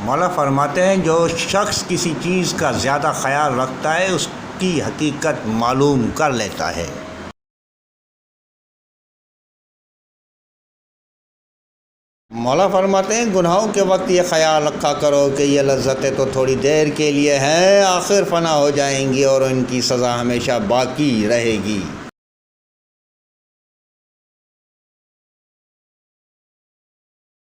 مولا فرماتے ہیں جو شخص کسی چیز کا زیادہ خیال رکھتا ہے اس کی حقیقت معلوم کر لیتا ہے۔ مولا فرماتے ہیں گناہوں کے وقت یہ خیال رکھا کرو کہ یہ لذتیں تو تھوڑی دیر کے لیے ہیں، آخر فنا ہو جائیں گی اور ان کی سزا ہمیشہ باقی رہے گی۔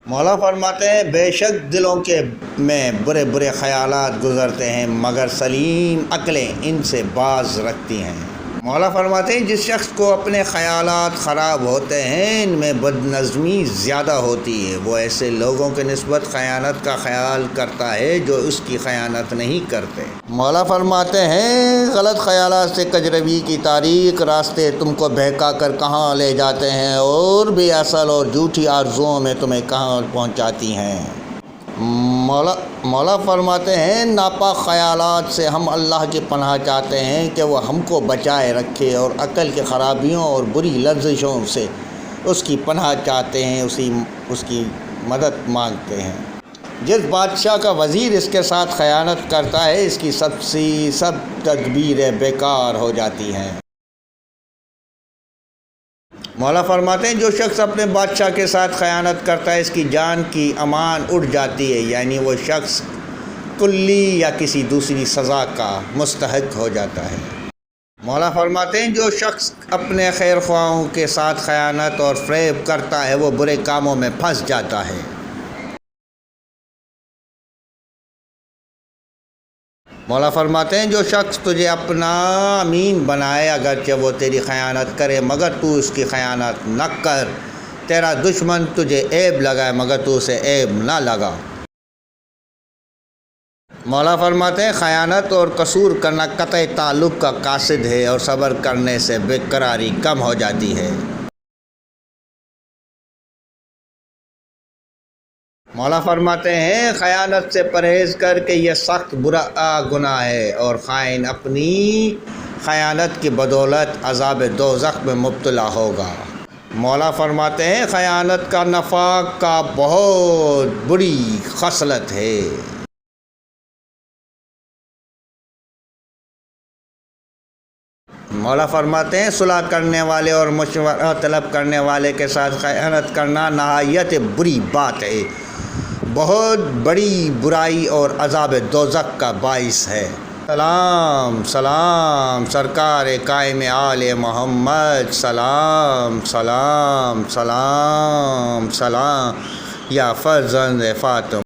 مولا فرماتے ہیں بے شک دلوں کے میں برے برے خیالات گزرتے ہیں مگر سلیم عقلیں ان سے باز رکھتی ہیں۔ مولا فرماتے ہیں جس شخص کو اپنے خیالات خراب ہوتے ہیں ان میں بد نظمی زیادہ ہوتی ہے، وہ ایسے لوگوں کے نسبت خیانت کا خیال کرتا ہے جو اس کی خیانت نہیں کرتے۔ مولا فرماتے ہیں غلط خیالات سے کجروی کی تاریخ راستے تم کو بہکا کر کہاں لے جاتے ہیں اور بے اصل اور جھوٹی آرزوؤں میں تمہیں کہاں پہنچاتی ہیں۔ مولا فرماتے ہیں ناپاک خیالات سے ہم اللہ کی پناہ چاہتے ہیں کہ وہ ہم کو بچائے رکھے اور عقل کے خرابیوں اور بری لرزشوں سے اس کی پناہ چاہتے ہیں، اس کی مدد مانگتے ہیں۔ جس بادشاہ کا وزیر اس کے ساتھ خیانت کرتا ہے اس کی سب تدبیریں بیکار ہو جاتی ہیں۔ مولا فرماتے ہیں جو شخص اپنے بادشاہ کے ساتھ خیانت کرتا ہے اس کی جان کی امان اڑ جاتی ہے، یعنی وہ شخص کلی یا کسی دوسری سزا کا مستحق ہو جاتا ہے۔ مولا فرماتے ہیں جو شخص اپنے خیر خواہوں کے ساتھ خیانت اور فریب کرتا ہے وہ برے کاموں میں پھنس جاتا ہے۔ مولا فرماتے ہیں جو شخص تجھے اپنا امین بنائے اگرچہ وہ تیری خیانت کرے مگر تو اس کی خیانت نہ کر، تیرا دشمن تجھے عیب لگائے مگر تو اسے عیب نہ لگا۔ مولا فرماتے ہیں خیانت اور قصور کرنا قطع تعلق کا قاصد ہے اور صبر کرنے سے بے قراری کم ہو جاتی ہے۔ مولا فرماتے ہیں خیانت سے پرہیز کر کے یہ سخت برا گناہ ہے اور خائن اپنی خیانت کی بدولت عذاب دوزخ میں مبتلا ہوگا۔ مولا فرماتے ہیں خیانت کا نفاق کا بہت بری خصلت ہے۔ مولا فرماتے ہیں صلح کرنے والے اور مشورہ طلب کرنے والے کے ساتھ خیانت کرنا نہایت بری بات ہے، بہت بڑی برائی اور عذاب دوزخ کا باعث ہے۔ سلام سلام سرکار قائم آل محمد، سلام سلام سلام سلام یا فرزند فاطمہ۔